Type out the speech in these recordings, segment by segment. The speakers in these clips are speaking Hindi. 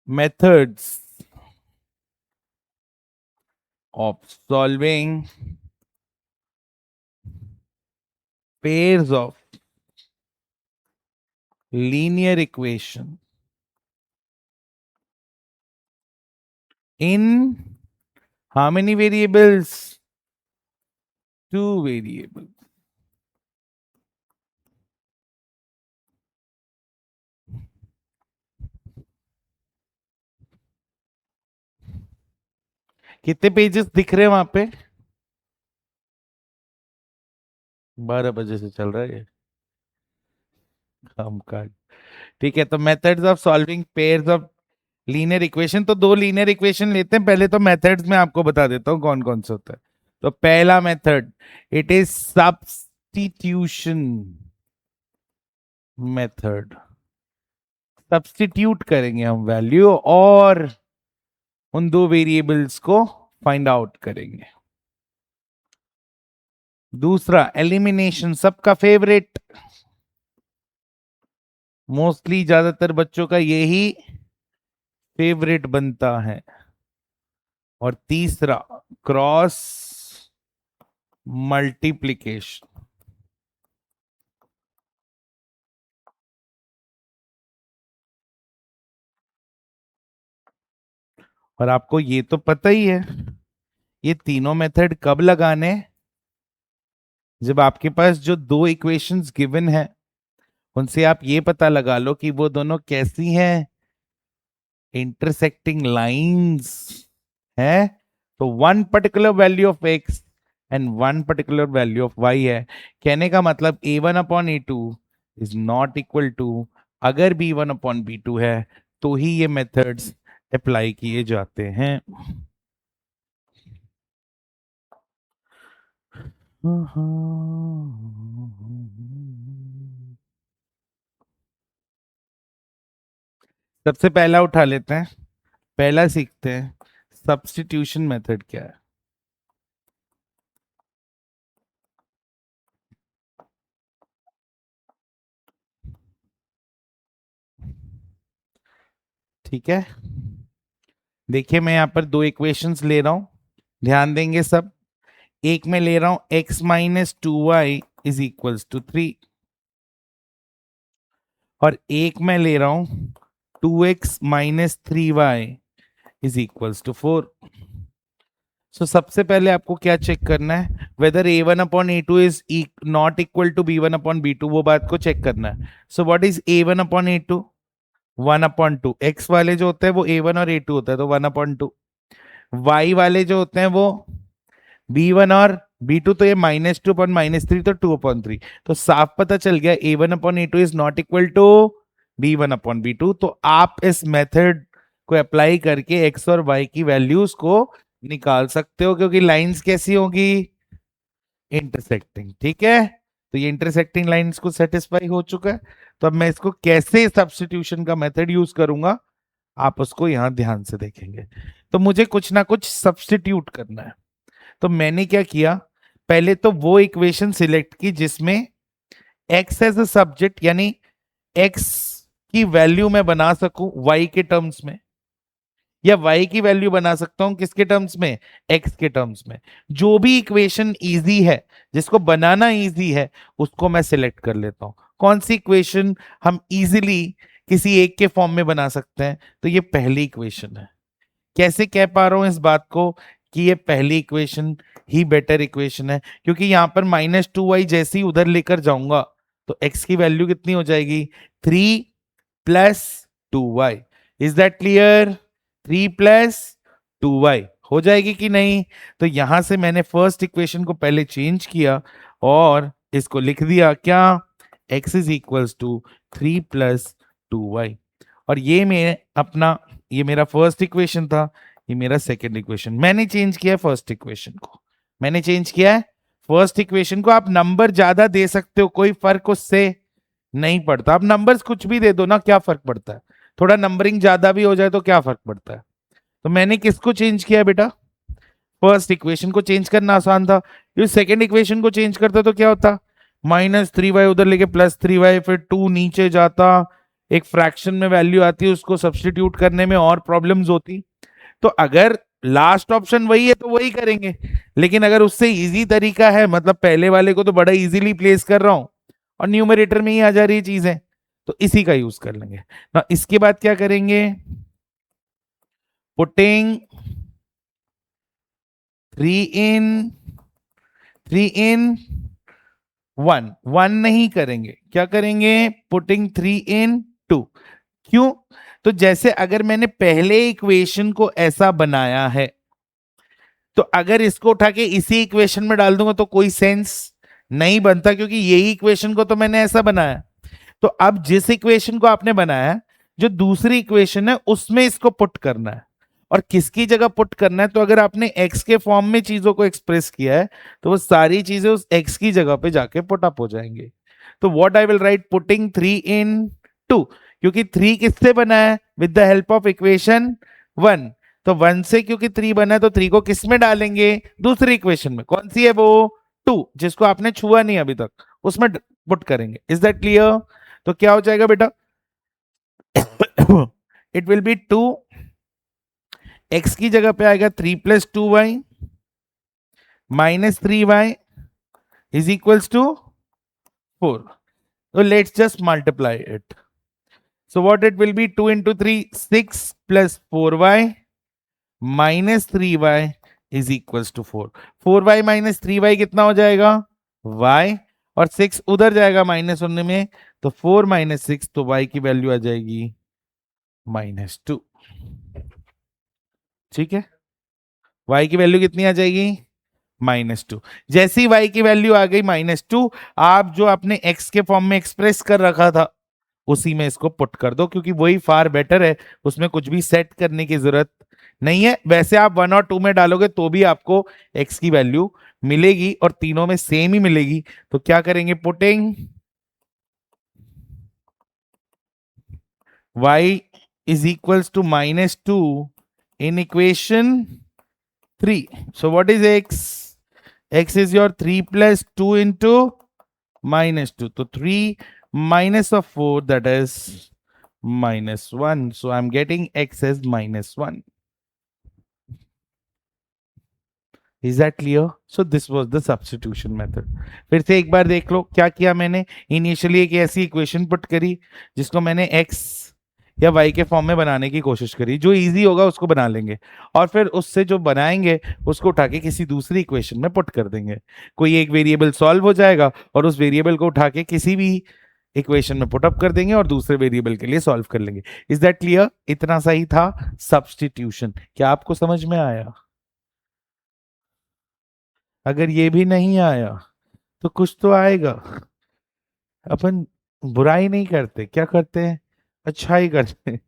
methods of solving pairs of linear equation in how many variables? Two variables. कितने पेजेस दिख रहे हैं वहां पे? 12 बजे से चल रहा है ये काम काज। ठीक है, तो methods of solving pairs of linear equation, तो दो लीनियर इक्वेशन लेते हैं। पहले तो मेथड्स में आपको बता देता हूं कौन कौन से होता है। तो पहला method, it is substitution method. Substitute करेंगे हम वैल्यू और उन दो वेरिएबल्स को फाइंड आउट करेंगे। दूसरा एलिमिनेशन, सबका फेवरेट, मोस्टली ज्यादातर बच्चों का यही फेवरेट बनता है। और तीसरा क्रॉस मल्टीप्लिकेशन। और आपको ये तो पता ही है, ये तीनों मेथड कब लगाने? जब आपके पास जो दो इक्वेशंस गिवन है उनसे आप ये पता लगा लो कि वो दोनों कैसी हैं, इंटरसेक्टिंग लाइंस है। तो one particular value of X and one particular value of Y है। कहने का मतलब a1/a2 is not equal to, अगर b1/b2 है तो ही ये मेथड्स अप्लाई किए जाते हैं। सबसे पहला उठा लेते हैं, पहला सीखते हैं सब्स्टिट्यूशन मेथड क्या है। ठीक है, देखिए मैं यहां पर दो इक्वेशंस ले रहा हूं, ध्यान देंगे सब। एक में ले रहा हूं x-2y इज इक्वल्स टू 3, और एक में ले रहा हूं 2x-3y इज इक्वल्स टू 4। सो सबसे पहले आपको क्या चेक करना है, whether a1/a2 is not equal to b1/b2, वो बात को चेक करना है। So what is a1/a2? 1/2। x वाले जो होते हैं वो a1 और a2 होता है, तो 1/2। y वाले जो होते हैं वो b1 और b2, तो ये -2/-3, तो 2/3। तो साफ पता चल गया a1/a2 is not equal to b1/b2। तो आप इस मेथड को अप्लाई करके x और y की वैल्यूज को निकाल सकते हो, क्योंकि लाइंस कैसी होगी, इंटरसेक्टिंग। ठीक है, तो ये इंटरसेक्टिंग लाइंस को सेटिस्फाई हो चुका है। तो अब मैं इसको कैसे सब्स्टिट्यूशन का मेथड यूज करूंगा, आप उसको यहां ध्यान से देखेंगे। तो मुझे कुछ ना कुछ सब्स्टिट्यूट करना है। तो मैंने क्या किया, पहले तो वो इक्वेशन सिलेक्ट की जिसमें x एज अ सब्जेक्ट, यानी x की वैल्यू मैं बना सकूं y के टर्म्स में, या y की वैल्यू बना सकता हूं किसके टर्म्स में, x के टर्म्स में। जो भी इक्वेशन इजी है, जिसको बनाना इजी है, उसको मैं सिलेक्ट कर लेता हूं। कौन सी इक्वेशन हम इजीली किसी एक के फॉर्म में बना सकते हैं, तो ये पहली इक्वेशन है। कैसे कह पा रहा हूं इस बात को कि ये पहली इक्वेशन ही बेटर इक्वेशन है, क्योंकि यहां पर -2y जैसे ही उधर लेकर जाऊंगा तो x की वैल्यू कितनी हो जाएगी, 3 + 2y। Is that clear? 3 + 2y हो जाएगी कि नहीं? तो यहां से मैंने फर्स्ट इक्वेशन को पहले चेंज किया और इसको लिख दिया क्या, x is equals to 3 + 2y। और ये मेरा फर्स्ट इक्वेशन था, ये मेरा सेकंड इक्वेशन। मैंने चेंज किया फर्स्ट इक्वेशन को, मैंने चेंज किया है फर्स्ट इक्वेशन को। आप नंबर ज्यादा दे सकते हो, कोई फर्क उससे नहीं पड़ता। आप नंबर्स कुछ भी दे दो ना, क्या फर्क पड़ता है, थोड़ा नंबरिंग ज्यादा भी हो जाए तो क्या फर्क पड़ता है। तो मैंने किसको चेंज किया बेटा, फर्स्ट इक्वेशन को चेंज करना आसान था। ये सेकंड इक्वेशन को चेंज करता तो क्या होता, -3y उधर लेके +3y, फिर 2 नीचे जाता, एक फ्रैक्शन में वैल्यू आती है, उसको सब्स्टिट्यूट करने में और प्रॉब्लम्स होती। तो अगर लास्ट ऑप्शन वही है तो वही करेंगे, लेकिन अगर उससे इजी तरीका है, मतलब पहले वाले को तो बड़ा इजीली प्लेस कर रहा हूं और न्यूमरेटर में ही आ जा रही चीज है, तो इसी का यूज कर लेंगे ना। इसके बाद क्या करेंगे, पुटिंग 3 in 1 नहीं करेंगे, क्या करेंगे, पुटिंग 3 in 2। क्यों, तो जैसे अगर मैंने पहले इक्वेशन को ऐसा बनाया है, तो अगर इसको उठा के इसी इक्वेशन में डाल दूंगा तो कोई सेंस नहीं बनता, क्योंकि यही इक्वेशन को तो मैंने ऐसा बनाया। तो अब जिस इक्वेशन को आपने बनाया, जो दूसरी इक्वेशन है उसमें इसको पुट करना है। और किसकी जगह पुट करना है, तो अगर आपने एक्स के फॉर्म में चीजों को एक्सप्रेस किया है तो वो सारी चीजें उस एक्स की जगह पे जाके पुट अप हो जाएंगे। तो what I will write, putting 3 in 2, क्योंकि 3 किससे बना है, with the help of equation 1। तो 1 से क्योंकि 3 बना है तो 3 को किस में डालेंगे, दूसरी इक्वेशन में। कौन सी है वो, 2, जिसको आपने छुआ नहीं अभी तक, उसमें पुट करेंगे। Is that clear. तो क्या हो जाएगा बेटा, इट विल बी 2, एक्स की जगह पे आएगा 3 + 2y -3y is equals to 4। तो let's just multiply it. So what it will be, 2 × 3 6 + 4y -3y is equals to 4। 4y - 3y कितना हो जाएगा, y, और 6 उधर जाएगा माइनस होने में, तो 4 - 6, तो y की वैल्यू आ जाएगी -2। ठीक है, y की वैल्यू कितनी आ जाएगी, -2। जैसी y की वैल्यू आ गई -2, आप जो आपने x के फॉर्म में एक्सप्रेस कर रखा था उसी में इसको पुट कर दो, क्योंकि वही फार बेटर है, उसमें कुछ भी सेट करने की जरूरत नहीं है। वैसे आप 1 और 2 में डालोगे तो भी आपको x की वैल्यू मिलेगी, और तीनों में सेम ही मिलेगी। तो क्या करेंगे, putting y is equals to -2 in equation 3. So what is x? X is your 3 + 2 into -2. So 3 minus of 4, that is -1. So I'm getting x as -1. Is that clear? So this was the substitution method. फिर से एक बार देख लो क्या किया मैंने। इनिशियली एक ऐसी इक्वेशन पुट करी जिसको मैंने x या y के फॉर्म में बनाने की कोशिश करी, जो इजी होगा उसको बना लेंगे, और फिर उससे जो बनाएंगे उसको उठा के किसी दूसरी इक्वेशन में पुट कर देंगे। कोई एक वेरिएबल सॉल्व हो जाएगा और उस वेरिएबल को उठा के किसी भी इक्वेशन में पुट अप कर देंगे और दूसरे वेरिएबल के लिए सॉल्व कर लेंगे। Is that clear. इतना सही था सब्स्टिट्यूशन। क्या आपको समझ में आया? अगर ये भी नहीं आया तो कुछ तो आएगा। अपन बुराई नहीं करते, क्या करते हैं, अच्छाई करते हैं।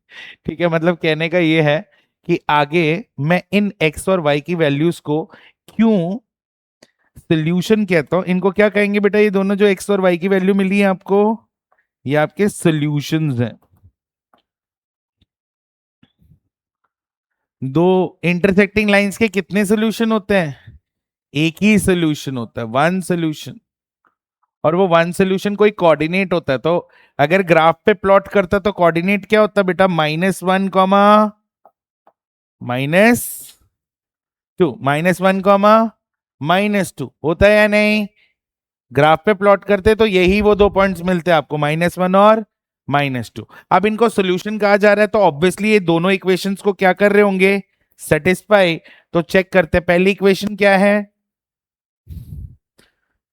ठीक है, मतलब कहने का ये है कि आगे मैं इन x और y की वैल्यूज को क्यों सोल्यूशन कहता हूं, इनको क्या कहेंगे बेटा, ये दोनों जो x और y की वैल्यू मिली है आपको, ये आपके सोल्यूशंस हैं। दो इंटरसेक्टिंग लाइंस के कितने सोल्यूशन होते हैं, एक ही सोल्यूशन होता है, वन सोल्यूशन। और वो वन सोल्यूशन कोई कोऑर्डिनेट होता है। तो अगर ग्राफ पे प्लॉट करता तो कोऑर्डिनेट क्या होता है बेटा, -1, -2, -1, -2 होता है या नहीं। ग्राफ पे प्लॉट करते तो यही वो दो पॉइंट्स मिलते हैं आपको, -1 और -2। अब इनको सोल्यूशन कहा जा रहा है तो ऑब्वियसली ये दोनों इक्वेशंस को क्या कर रहे होंगे, सेटिस्फाई। तो चेक करते हैं, पहली इक्वेशन क्या है,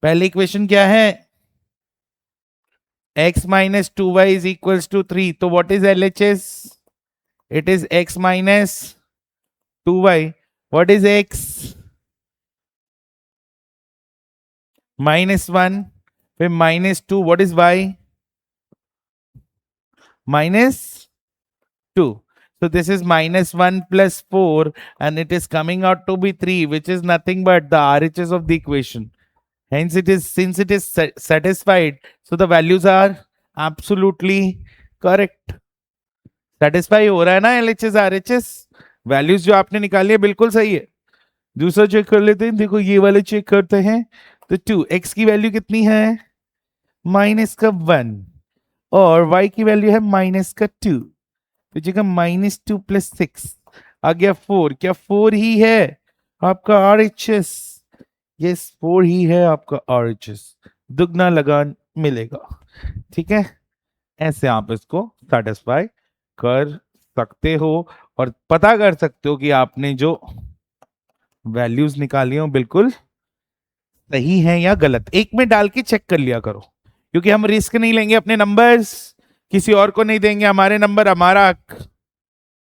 पहली इक्वेशन क्या है, x minus 2y is equals to 3. So what is LHS? It is x minus 2y. What is x? -1. फिर -2. What is y? -2. So this is -1 + 4 and it is coming out to be 3, which is nothing but the RHS of the equation. Hence it is, since it is satisfied, so the values are absolutely correct. Satisfy हो रहा है ना LHS RHS, वैल्यूज जो आपने निकाली है बिल्कुल सही है। दूसरा चेक कर लेते हैं, देखो ये वाले चेक करते हैं। तो 2 x की वैल्यू कितनी है, -1। और y की वैल्यू है माइनस का 2, तो जगह -2 + 6 आ गया 4। क्या 4 ही है आपका RHS? यस 4 ही है आपका RHS। दुगना लगान मिलेगा। ठीक है, ऐसे आप इसको सेटिस्फाई कर सकते हो और पता कर सकते हो कि आपने जो वैल्यूज निकाली हो बिल्कुल सही है या गलत। एक में डाल के चेक कर लिया करो, क्योंकि हम रिस्क नहीं लेंगे अपने नंबर्स, किसी और को नहीं देंगे। हमारे नंबर हमारा हक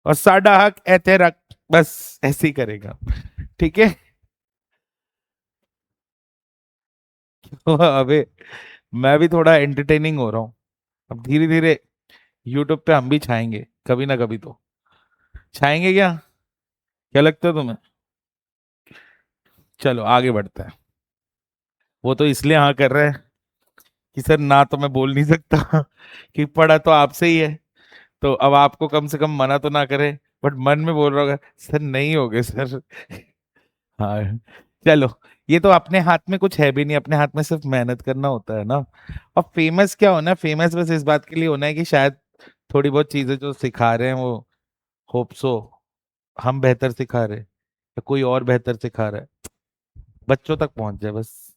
और साडा हक एते रख, बस ऐसे ही करेगा। ठीक है। तो अबे मैं भी थोड़ा एंटरटेनिंग हो रहा हूँ। अब धीरे धीरे यूट्यूब पे हम भी छाएंगे कभी ना कभी, तो छाएंगे क्या? क्या लगता है तुम्हें? चलो आगे बढ़ते हैं। वो तो इसलिए हाँ कर रहे हैं कि सर ना तो मैं बोल नहीं सकता कि पढ़ा तो आपसे ही है, तो अब आपको कम से कम मना तो ना करे, बट मन में बोल रहा होगा सर नहीं होगे सर। हाँ चलो, ये तो अपने हाथ में कुछ है भी नहीं, अपने हाथ में सिर्फ मेहनत करना होता है ना। और फेमस क्या होना है? फेमस बस इस बात के लिए होना है कि शायद थोड़ी बहुत चीजें जो सिखा रहे हैं वो होप सो हम बेहतर सिखा रहे हैं या कोई और बेहतर सिखा रहा है, बच्चों तक पहुंच जाए बस,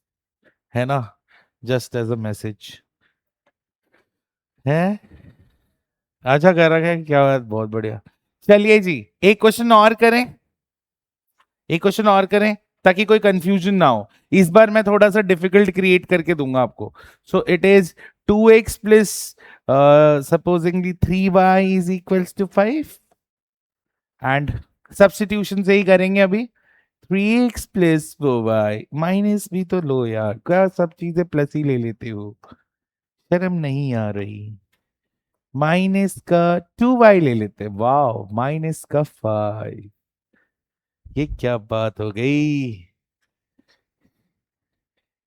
है ना? जस्ट एज अ मैसेज है। अच्छा कर रखा है, क्या बात, बहुत बढ़िया। चलिए जी, एक क्वेश्चन और करें, एक क्वेश्चन और करें ताकि कोई कंफ्यूजन ना हो। इस बार मैं थोड़ा सा डिफिकल्ट क्रिएट करके दूंगा आपको। So it is 2x plus supposingly 3y is equals to 5 and substitution से ही करेंगे अभी। 3x प्लस 4y माइनस भी तो लो यार, क्या सब चीजें प्लस ही ले लेते हो, शर्म नहीं आ रही? माइनस का 2y ले लेते हैं, वाओ माइनस का 5, ये क्या बात हो गई।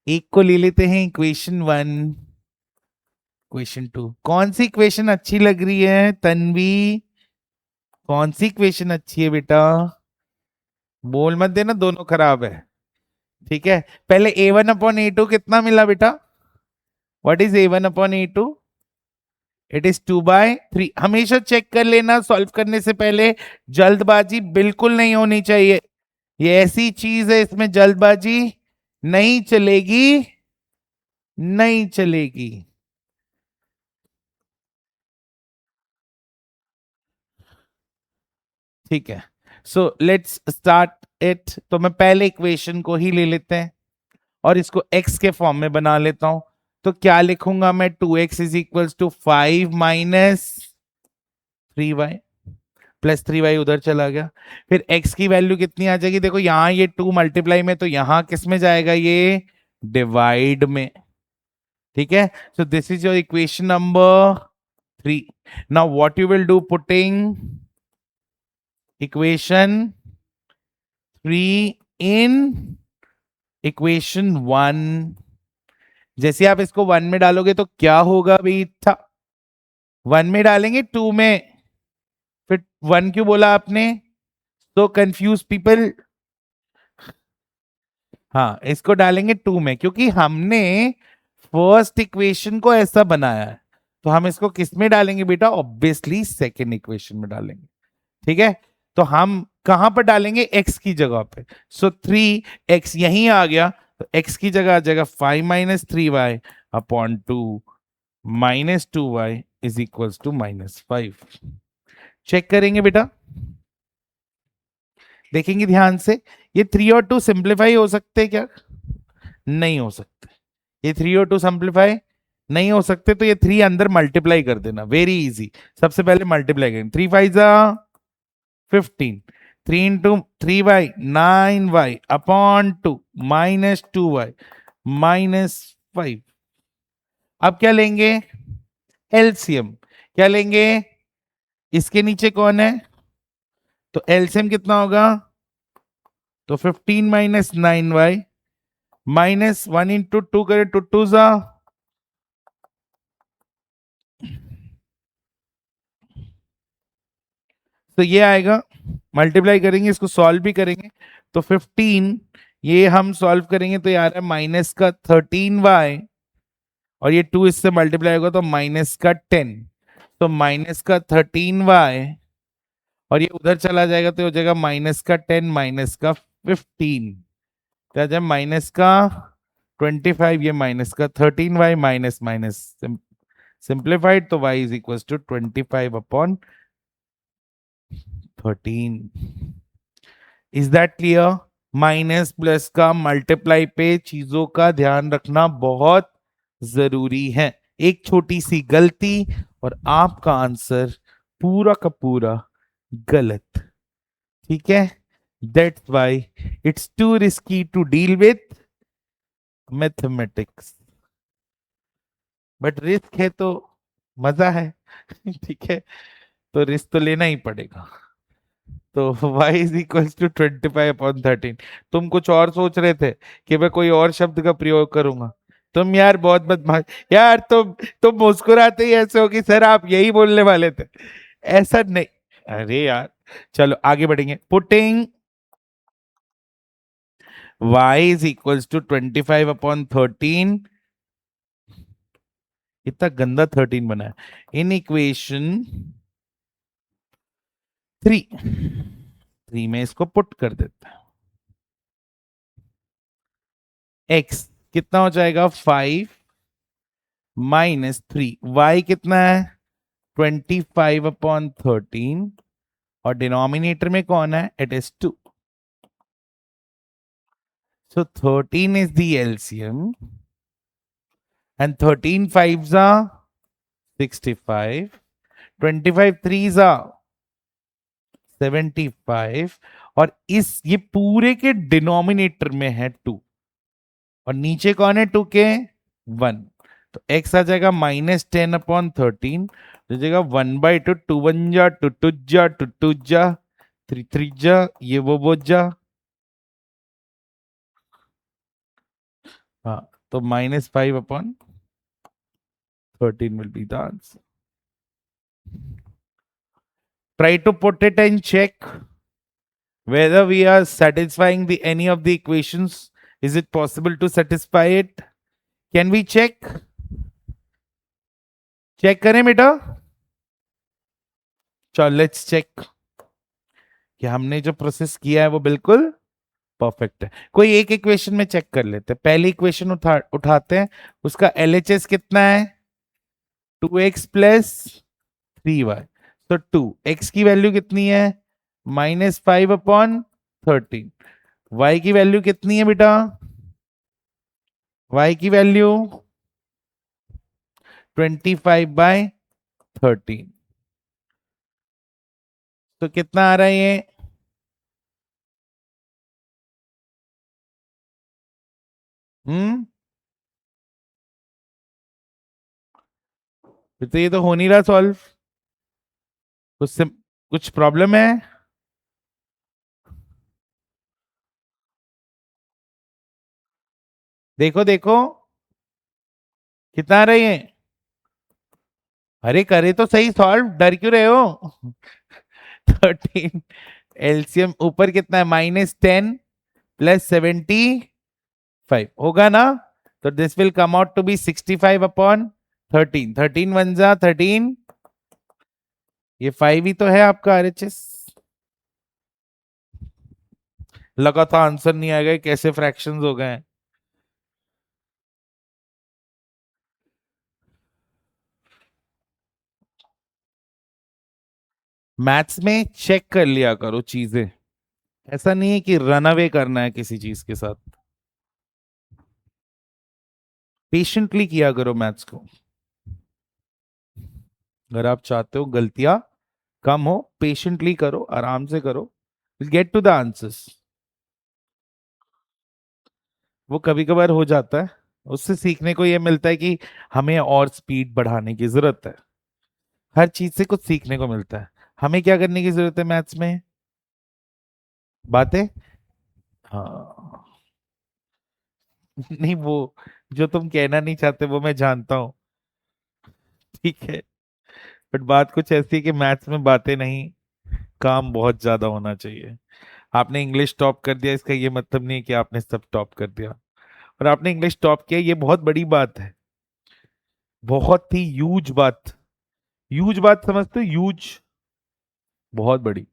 एक को ले लेते हैं इक्वेशन 1, इक्वेशन 2। कौन सी इक्वेशन अच्छी लग रही है तन्वी? कौन सी इक्वेशन अच्छी है बेटा? बोल मत देना दोनों खराब है। ठीक है, पहले a1/a2 कितना मिला बेटा? What is a1/a2? It is 2/3। हमेशा चेक कर लेना सॉल्व करने से पहले, जल्दबाजी बिल्कुल नहीं होनी चाहिए। ये ऐसी चीज है, इसमें जल्दबाजी नहीं चलेगी, नहीं चलेगी। ठीक है, सो लेट्स स्टार्ट इट। तो मैं पहले इक्वेशन को ही ले लेते हैं और इसको x के फॉर्म में बना लेता हूं। तो क्या लिखूंगा मैं? 2x is equals to 5 minus 3y, plus 3y उधर चला गया। फिर x की वैल्यू कितनी आ जाएगी? देखो यहां ये 2 मल्टीप्लाई में, तो यहां किस में जाएगा? ये डिवाइड में। ठीक है, so this is your equation number 3। Now what you will do, putting equation 3 in equation 1। जैसे आप इसको 1 में डालोगे तो क्या होगा बेटा? 1 में डालेंगे 2 में, फिर 1 क्यों बोला आपने? तो कंफ्यूज पीपल। हाँ, इसको डालेंगे 2 में क्योंकि हमने फर्स्ट इक्वेशन को ऐसा बनाया है, तो हम इसको किस में डालेंगे बेटा? ऑब्वियसली सेकेंड इक्वेशन में डालेंगे। ठीक है, तो हम कहां पर डालेंगे? x की जगह पे। सो 3x यहीं आ गया, तो x की जगह आ जाएगा 5 minus 3y upon 2 minus 2y is equals to -5। Check करेंगे बेटा, देखेंगे ध्यान से। ये 3 और 2 सिंप्लीफाई हो सकते क्या? नहीं हो सकते। ये 3 और 2 सिंप्लीफाई नहीं हो सकते, तो ये 3 अंदर मल्टीप्लाई कर देना, वेरी इजी। सबसे पहले मल्टीप्लाई करेंगे, 3 5 जा 15, 3 into 3y 9y upon 2 minus 2y -5। अब क्या लेंगे? एलसीएम। क्या लेंगे? इसके नीचे कौन है? तो एलसीएम कितना होगा? तो 15 माइनस 9y माइनस 1 इंटू 2 करे, टू टू जा, तो ये आएगा। मल्टीप्लाई करेंगे, इसको सॉल्व भी करेंगे, तो 15 ये हम सॉल्व करेंगे तो यार है माइनस का 13y और ये 2 इससे मल्टीप्लाई होगा तो माइनस का 10, तो माइनस का 13y, और ये उधर चला जाएगा तो हो जाएगा माइनस का 10 माइनस का 15, क्या जाए माइनस का 25, ये माइनस का 13y माइनस माइनस सिंप्लीफाइड, तो y is equal to 25 upon 13। Is that clear? Minus plus का मल्टीप्लाई पे चीजों का ध्यान रखना बहुत जरूरी है। एक छोटी सी गलती और आपका आंसर पूरा का पूरा गलत। ठीक है, that's why it's too risky to deal with mathematics, but risk है तो मजा है। ठीक है, तो रिस्क तो लेना ही पड़ेगा। तो y इज इक्वल टू 25/13। तुम कुछ और सोच रहे थे कि मैं कोई और शब्द का प्रयोग करूंगा। तुम यार बहुत बदमाश यार, तुम मुस्कुराते ही ऐसे हो कि सर आप यही बोलने वाले थे, ऐसा नहीं। अरे यार, चलो आगे बढ़ेंगे। Putting y is equal to 25/13, इतना गंदा 13 बना है, इन इक्वेशन 3 में इसको पुट कर देते हैं। x कितना हो जाएगा 5 -3, y कितना है 25/13, और डिनोमिनेटर में कौन है, it is 2, so 13 is the LCM and 13 5s are 65, 25 3s are 75, और इस ये पूरे के डिनोमिनेटर में है 2, और नीचे कौन है 2 के 1, तो x आ जाएगा -10/13, हो जाएगा 1/2, 2 1 जा 2 2 जा 2 2 जा 3 3 जा, ये वो जा, हाँ, तो -5/13 will be the answer. Try to put it and check whether we are satisfying the any of the equations. Is it possible to satisfy it? Can we check? Check करें बेटा, चलो लेट्स चेक कि हमने जो प्रोसेस किया है वो बिल्कुल परफेक्ट है। कोई एक इक्वेशन में चेक कर लेते हैं। पहली इक्वेशन उठाते हैं, उसका एलएचएस कितना है 2x प्लस 3y, तो 2x की वैल्यू कितनी है -5/13, y की वैल्यू कितनी है बेटा, y की वैल्यू 25/13, तो कितना आ रहा है ये, तो ये तो हो नहीं रहा सॉल्व, कुछ प्रॉब्लम है? देखो देखो कितना आ रहा है ये, अरे करे तो सही सॉल्व, डर क्यों रहे हो? 13, एलसीएम ऊपर कितना है -10 + 75 होगा ना, तो this will come out to be 65/13, 13 1 जा 13, ये 5 ही तो है आपका आरएचएस। लगा था आंसर नहीं आएगा, कैसे फ्रैक्शंस हो गए हैं। मैथ्स में चेक कर लिया करो चीजें, ऐसा नहीं है कि रन अवे करना है किसी चीज के साथ, पेशेंटली किया करो मैथ्स को। अगर आप चाहते हो गलतियां कम हो, पेशेंटली करो, आराम से करो, गेट टू द आंसर्स। वो कभी कभार हो जाता है, उससे सीखने को ये मिलता है कि हमें और स्पीड बढ़ाने की जरूरत है। हर चीज से कुछ सीखने को मिलता है। हमें क्या करने की जरूरत है मैथ्स में, बातें, हाँ। नहीं, वो जो तुम कहना नहीं चाहते वो मैं जानता हूँ, ठीक है, बट बात कुछ ऐसी है कि मैथ्स में बातें नहीं, काम बहुत ज्यादा होना चाहिए। आपने इंग्लिश टॉप कर दिया इसका ये मतलब नहीं है कि आपने सब टॉप कर दिया, और आपने इंग्लिश टॉप किया ये बहुत बड़ी बात है। बहुत ही यूज बात समझते हो, यूज, बहुत बड़ी।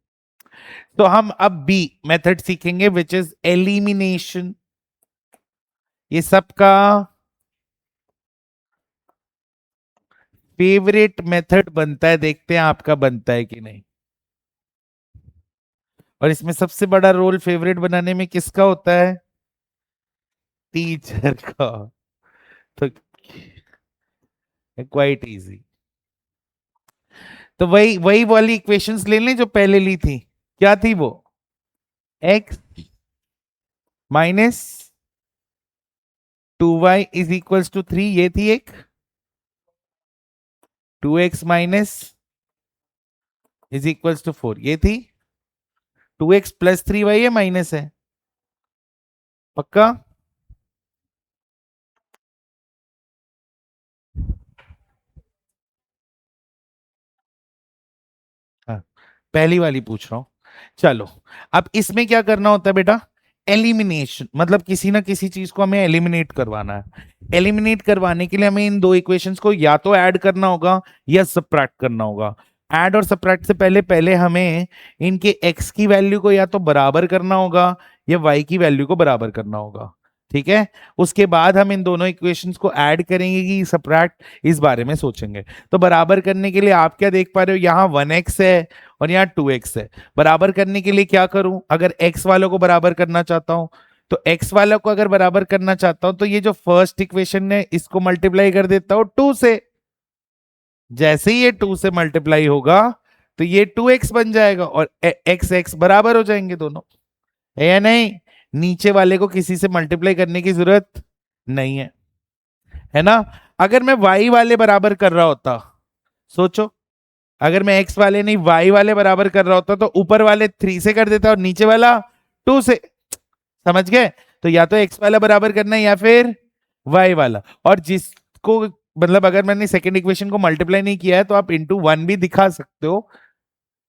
तो हम अब बी मेथड सीखेंगे विच इज एलिमिनेशन। ये सबका फेवरेट मेथड बनता है, देखते हैं आपका बनता है कि नहीं। और इसमें सबसे बड़ा रोल फेवरेट बनाने में किसका होता है? टीचर का। तो क्वाइट इजी। तो वही वही वाली इक्वेशंस ले लें जो पहले ली थी। क्या थी वो? x minus 2y is equals to 3, ये थी एक। 2x minus is equals to 4, ये थी। 2x प्लस 3y ये माइनस है, पक्का? हाँ, पहली वाली पूछ रहा हूं। चलो, अब इसमें क्या करना होता है बेटा? एलिमिनेशन, मतलब किसी ना किसी चीज को हमें एलिमिनेट करवाना है। एलिमिनेट करवाने के लिए हमें इन दो इक्वेशंस को या तो ऐड करना होगा या सब्ट्रैक्ट करना होगा। ऐड और सब्ट्रैक्ट से पहले पहले हमें इनके x की वैल्यू को या तो बराबर करना होगा या y की वैल्यू को बराबर करना होगा। ठीक है, उसके बाद हम इन दोनों इक्वेशंस को ऐड करेंगे कि सब्ट्रैक्ट, इस बारे में सोचेंगे। तो बराबर करने के लिए आप क्या देख पा रहे हो, यहाँ 1x है और यहाँ 2x है। बराबर करने के लिए क्या करूं? अगर x वालों को बराबर करना चाहता हूं, तो x वालों को अगर बराबर करना चाहता हूं तो ये जो फर्स्ट इक्वेशन है इसको मल्टीप्लाई कर देता हूं 2 से। जैसे ही ये 2 से मल्टीप्लाई होगा तो ये 2x बन जाएगा और x x बराबर हो जाएंगे दोनों, है या नहीं? नीचे वाले को किसी से मल्टीप्लाई करने की जरूरत नहीं है ना? अगर मैं y वाले बराबर कर रहा होता, सोचो, अगर मैं x वाले नहीं y वाले बराबर कर रहा होता तो ऊपर वाले 3 से कर देता और नीचे वाला 2 से। समझ गए? तो या तो x वाला बराबर करना है या फिर y वाला। और जिसको, मतलब अगर मैंने सेकंड इक्वेशन को मल्टीप्लाई नहीं किया है तो आप इंटू 1 भी दिखा सकते हो,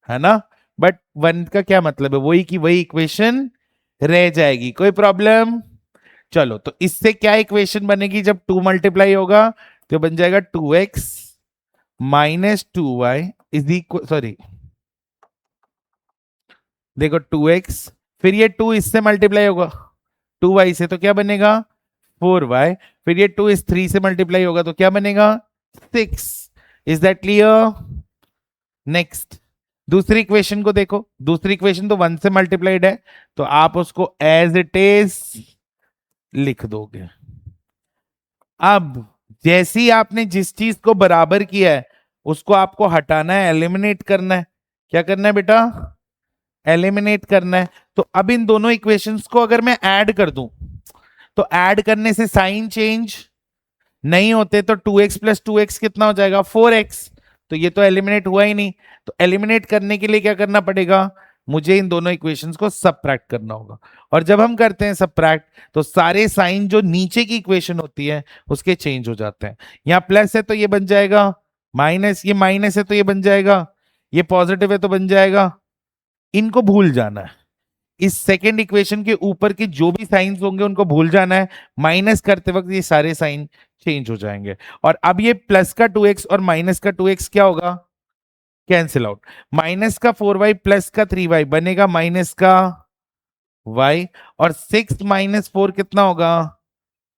है ना? बट 1 का क्या मतलब है, वही की वही इक्वेशन रह जाएगी। कोई प्रॉब्लम? चलो, तो इससे क्या इक्वेशन बनेगी जब 2 मल्टीप्लाई होगा? तो बन जाएगा 2x minus 2y is equal, sorry देखो 2x, फिर ये 2 इससे मल्टीप्लाई होगा 2y से, तो क्या बनेगा? 4y। फिर ये 2 इस 3 से मल्टीप्लाई होगा तो क्या बनेगा? 6। Is that clear? नेक्स्ट, दूसरी इक्वेशन को देखो। दूसरी इक्वेशन तो 1 से मल्टीप्लाइड है, तो आप उसको एज इट इज लिख दोगे। अब जैसे ही आपने जिस चीज को बराबर किया है उसको आपको हटाना है, एलिमिनेट करना है। क्या करना है बेटा? एलिमिनेट करना है। तो अब इन दोनों इक्वेशंस को अगर मैं ऐड कर दूं, तो ऐड करने से साइन चेंज नहीं होते, तो 2x प्लस 2x कितना हो जाएगा? 4x। तो ये तो एलिमिनेट हुआ ही नहीं। तो एलिमिनेट करने के लिए क्या करना पड़ेगा? मुझे इन दोनों इक्वेशंस को सबट्रैक्ट करना होगा। और जब हम करते हैं सबट्रैक्ट तो सारे साइन जो नीचे की इक्वेशन होती है उसके चेंज हो जाते हैं। यहाँ प्लस है तो ये बन जाएगा माइनस, ये माइनस है तो ये बन जाएगा, ये पॉजिटिव है तो बन जाएगा। इनको भूल जाना है। इस सेकेंड इक्वेशन के ऊपर के जो भी साइंस होंगे उनको भूल जाना है। माइनस करते वक्त ये सारे साइन चेंज हो जाएंगे। और अब ये प्लस का 2x और माइनस का 2x क्या होगा? Cancel out. माइनस का 4y प्लस का 3y बनेगा माइनस का y। और 6 माइनस 4 कितना होगा?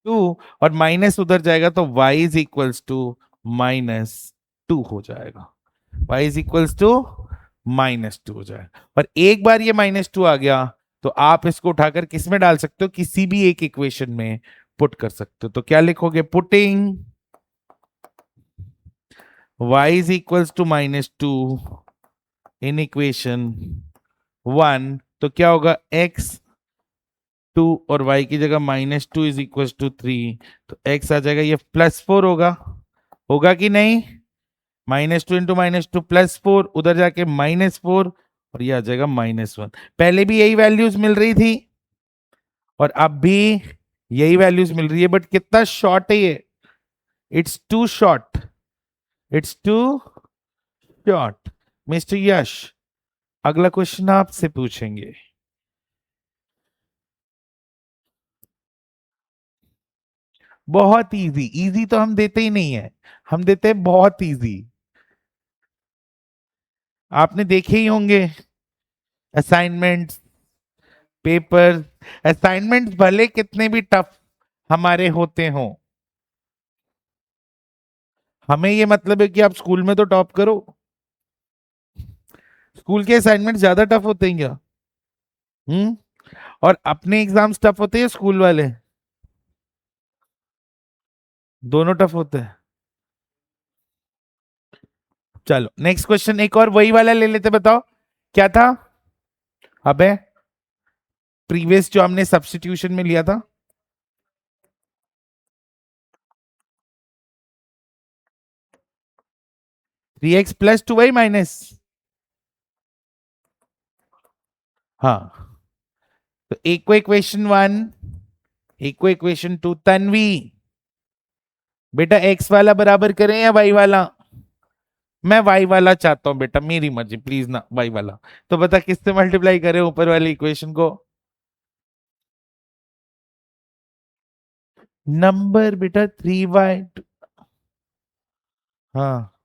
2। और माइनस उधर जाएगा तो y इज इक्वल्स टू -2 हो जाएगा। y इज इक्वल्स टू -2 हो जाएगा। और एक बार ये -2 आ गया तो आप इसको उठाकर किस में डाल सकते हो? किसी भी एक इक्वेशन में पुट कर सकते हो। तो क्या लिखोगे? Putting y is equals to -2 in equation 1, तो क्या होगा? x 2 और y की जगह -2 इज इक्वल टू 3, तो x आ जाएगा, ये +4 होगा। होगा कि नहीं? -2 इंटू -2 +4, उधर जाके -4 और ये आ जाएगा -1। पहले भी यही वैल्यूज मिल रही थी और अब भी यही वैल्यूज मिल रही है, बट कितना शॉर्ट है ये? It's too short, it's too short. Mister Yash, अगला क्वेश्चन आपसे पूछेंगे। बहुत इजी, इजी तो हम देते ही नहीं है, हम देते हैं बहुत इजी। आपने देखे ही होंगे असाइनमेंट, पेपर, असाइनमेंट भले कितने भी टफ हमारे होते हों, हमें ये मतलब है कि आप स्कूल में तो टॉप करो। स्कूल के असाइनमेंट ज्यादा टफ होते हैं क्या? हम्म। और अपने एग्जाम्स टफ होते हैं स्कूल वाले? दोनों टफ होते हैं। चलो नेक्स्ट क्वेश्चन, एक और वही वाला ले लेते, बताओ क्या था। अबे प्रीवियस जो हमने सब्स्टिट्यूशन में लिया था, 3x प्लस 2y माइनस, हाँ, तो एक को इक्वेशन 1, एक को इक्वेशन 2। तन्वी बेटा x वाला बराबर करें या y वाला? मैं y वाला चाहता हूं बेटा, मेरी मर्जी, प्लीज ना y वाला। तो बता किससे मल्टीप्लाई करें ऊपर वाली इक्वेशन को? नंबर बेटा 3y, हाँ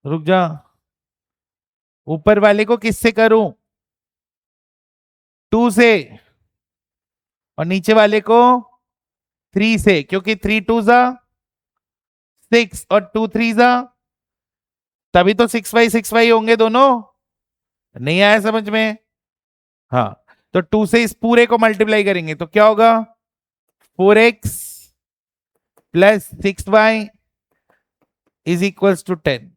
रुक जा, ऊपर वाले को किससे करूं? 2 से, और नीचे वाले को 3 से, क्योंकि 3 2 जा 6 और 2 3 जा, तभी तो 6y होंगे दोनों। नहीं आया समझ में? हाँ, तो 2 से इस पूरे को मल्टीप्लाई करेंगे तो क्या होगा? 4x plus 6y is equals to 10।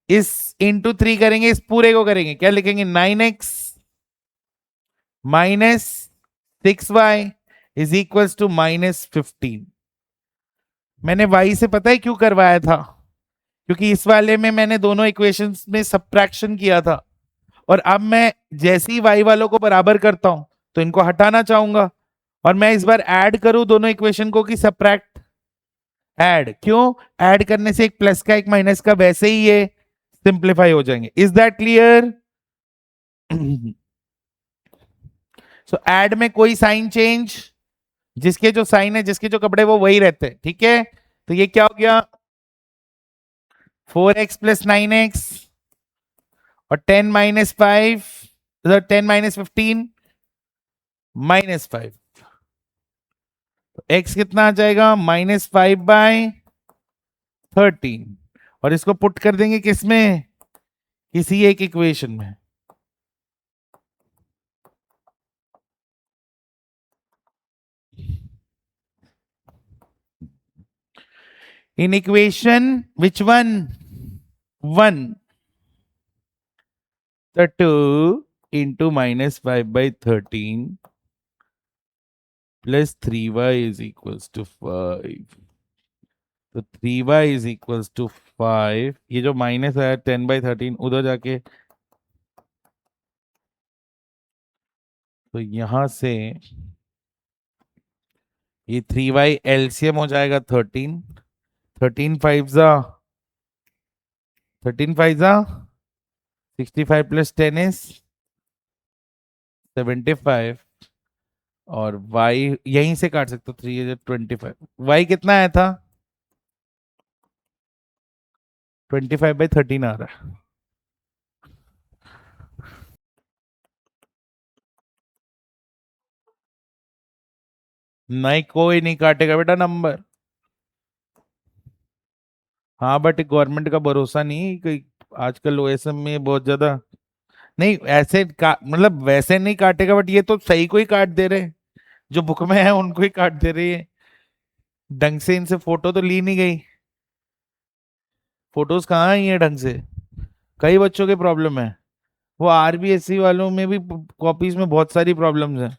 इस इंटू 3 करेंगे, इस पूरे को करेंगे, क्या लिखेंगे? 9x minus 6y is equals to -15। मैंने y से पता है क्यों करवाया था? क्योंकि इस वाले में मैंने दोनों इक्वेशंस में सब्ट्रैक्शन किया था, और अब मैं जैसे ही y वालों को बराबर करता हूं तो इनको हटाना चाहूंगा, और मैं इस बार ऐड करूं दोनों इक्वेशन को कि सब्ट्रैक्ट? ऐड। क्यों? ऐड करने से एक प्लस का एक माइनस का वैसे ही ये सिंप्लीफाई हो जाएंगे। Is that clear? So add में कोई साइन चेंज, जिसके जो साइन है, जिसके जो कपड़े, वो वही रहते हैं, ठीक है? तो ये क्या हो गया? 4x प्लस 9x और 10 माइनस 5, 10 माइनस 15 -5। x कितना आ जाएगा? -5/13। और इसको पुट कर देंगे किसमें? किसी एक इक्वेशन में। In equation which one? 1, तो 2 into -5/13 plus 3y is equals to 5। तो 3y इज इक्वल्स टू 5। ये जो माइनस है 10/13 उधर जाके, तो यहां से ये 3y एलसीएम हो जाएगा 13। 13 5 जा 65 प्लस 10 इज 75। और y यहीं से काट सकते हो, 3 इज 25। y कितना आया था? 25/13 आ रहा है। नहीं, कोई नहीं काटेगा बेटा नंबर। हाँ बट गवर्नमेंट का भरोसा नहीं कि आजकल ओएसएम में बहुत ज्यादा, नहीं ऐसे मतलब वैसे नहीं काटेगा, बट ये तो सही को ही काट दे रहे, जो बुक में है उनको ही काट दे रही है। ढंग से इनसे फोटो तो ली नहीं गई, फोटोज कहाँ आई है ढंग से? कई बच्चों के प्रॉब्लम है। वो आरबीएससी वालों में भी कॉपीज में बहुत सारी प्रॉब्लम्स हैं।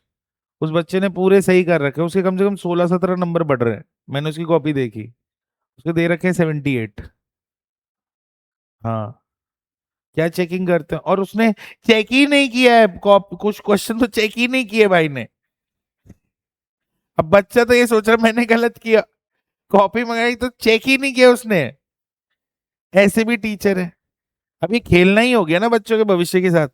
उस बच्चे ने पूरे सही कर रखे हैं, उसके कम से कम 16-17 नंबर बढ़ रहे हैं। मैंने उसकी कॉपी देखी, उसके दे रखे हैं 78। हाँ, क्या चेकिंग करते हैं, और उसने चेक ही नहीं किया है, कुछ क्वेश्चन तो चेक ही नहीं किए भाई ने। अब बच्चा तो ये सोच रहा मैंने गलत किया, कॉपी मंगाई तो चेक ही नहीं किया उसने। ऐसे भी टीचर है। अब ये खेलना ही हो गया ना बच्चों के भविष्य के साथ।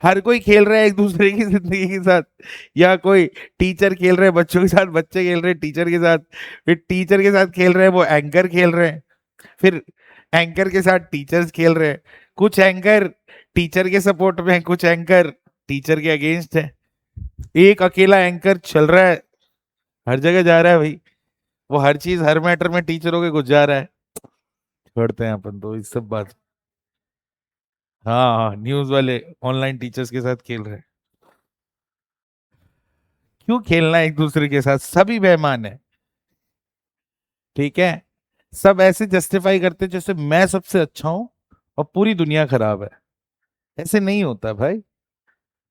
हर कोई खेल रहा है एक दूसरे की जिंदगी के साथ, या कोई टीचर खेल रहे हैं बच्चों के साथ, बच्चे खेल रहे हैं टीचर के साथ, फिर टीचर के साथ खेल रहे हैं वो एंकर खेल रहे हैं, फिर एंकर के साथ टीचर्स खेल रहे हैं, कुछ एंकर टीचर के सपोर्ट में है, कुछ एंकर टीचर के अगेंस्ट है, एक अकेला एंकर चल रहा है, हर जगह जा रहा है भाई, वो हर चीज हर मैटर में टीचरों के घुस जा रहा है। छोड़ते हैं अपन तो इस सब बात। हाँ हाँ, न्यूज वाले ऑनलाइन टीचर्स के साथ खेल रहे हैं। क्यों खेलना है एक दूसरे के साथ, सभी बेईमान है, ठीक है। सब ऐसे जस्टिफाई करते हैं जैसे मैं सबसे अच्छा हूं और पूरी दुनिया खराब है। ऐसे नहीं होता भाई,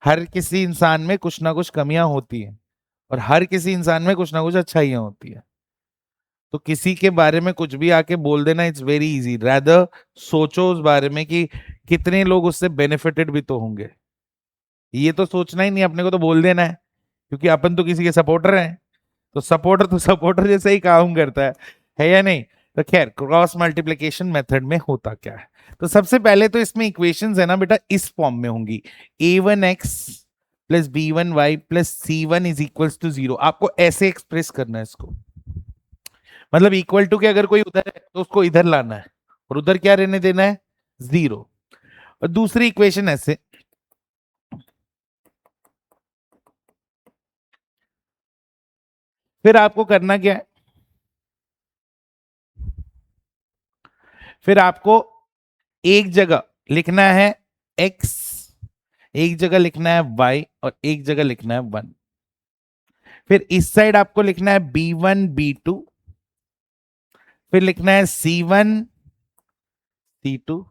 हर किसी इंसान में कुछ ना कुछ कमियां होती हैं और हर किसी इंसान में कुछ ना कुछ अच्छाइयां होती है। तो किसी के बारे में कुछ भी आके बोल देना इट्स वेरी इजी, रादर सोचो उस बारे में कि कितने लोग उससे बेनिफिटेड भी तो होंगे। ये तो सोचना ही नहीं, अपने को तो बोल देना है, क्योंकि अपन तो किसी के सपोर्टर हैं, तो सपोर्टर जैसे ही काम करता है या नहीं। तो खैर, क्रॉस मल्टीप्लिकेशन मेथड में होता क्या है, तो सबसे पहले तो इसमें इक्वेशंस है ना बेटा इस फॉर्म में होंगी, a1x plus b1y plus c1 is equals to 0। आपको ऐसे एक्सप्रेस करना है इसको, मतलब इक्वल टू के अगर कोई उधर है तो उसको इधर लाना है और उधर क्या रहने देना है, 0। और दूसरी इक्वेशन ऐसे, फिर आपको करना क्या है, फिर आपको एक जगह लिखना है x, एक जगह लिखना है y और एक जगह लिखना है 1। फिर इस साइड आपको लिखना है b1 b2, फिर लिखना है c1 c2,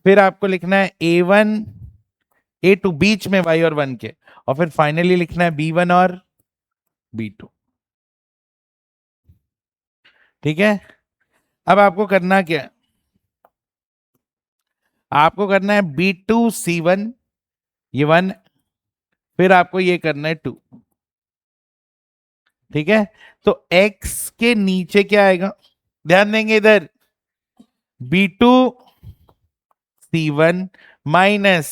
फिर आपको लिखना है a1 a2 बीच में y और 1 के, और फिर फाइनली लिखना है b1 और b2। ठीक है। अब आपको करना क्या है, आपको करना है b2 c1 ये 1, फिर आपको ये करना है 2। ठीक है, तो x के नीचे क्या आएगा, ध्यान देंगे इधर, b2 c1 minus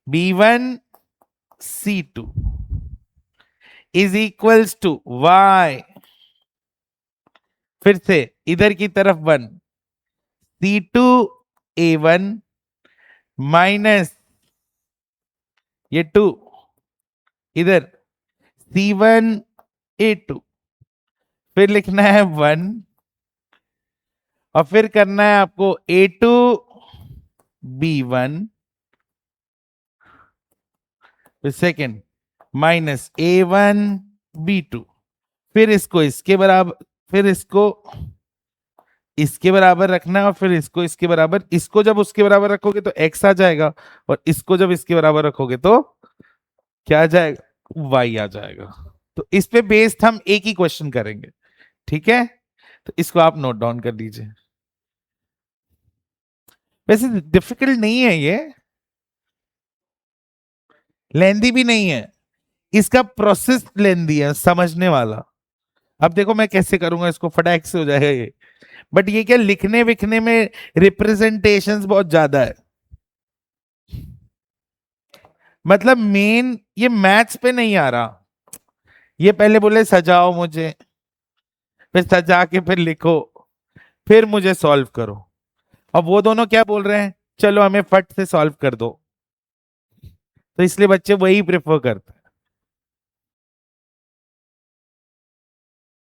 b1 c2 is equals to y, फिर से इधर की तरफ 1 c2 a1 माइनस ये 2 इधर c1 a2, फिर लिखना है 1 और फिर करना है आपको a2 b1 second minus a1 b2, फिर इसको इसके बराबर, फिर इसको इसके बराबर रखना है और फिर इसको इसके बराबर, इसको जब उसके बराबर रखोगे तो x आ जाएगा और इसको जब इसके बराबर रखोगे तो क्या आ जाएगा, y आ जाएगा। तो इस पे बेस्ड हम एक ही क्वेश्चन करेंगे, ठीक है। तो इसको आप नोट डाउन कर लीजिए, वैसे डिफिकल्ट नहीं है ये, लेंदी भी नहीं है, इसका प्रोसेस लेंदी है समझने वाला। अब देखो मैं कैसे करूंगा इसको, फटाक से हो जाएगा ये, बट ये क्या लिखने विखने में रिप्रेजेंटेशंस बहुत ज्यादा है, मतलब मेन ये मैथ्स पे नहीं आ रहा। ये पहले बोले सजाओ मुझे, फिर सजा के फिर लिखो, फिर मुझे सॉल्व करो। अब वो दोनों क्या बोल रहे हैं, चलो हमें फट से सॉल्व कर दो, तो इसलिए बच्चे वही प्रेफर करते हैं।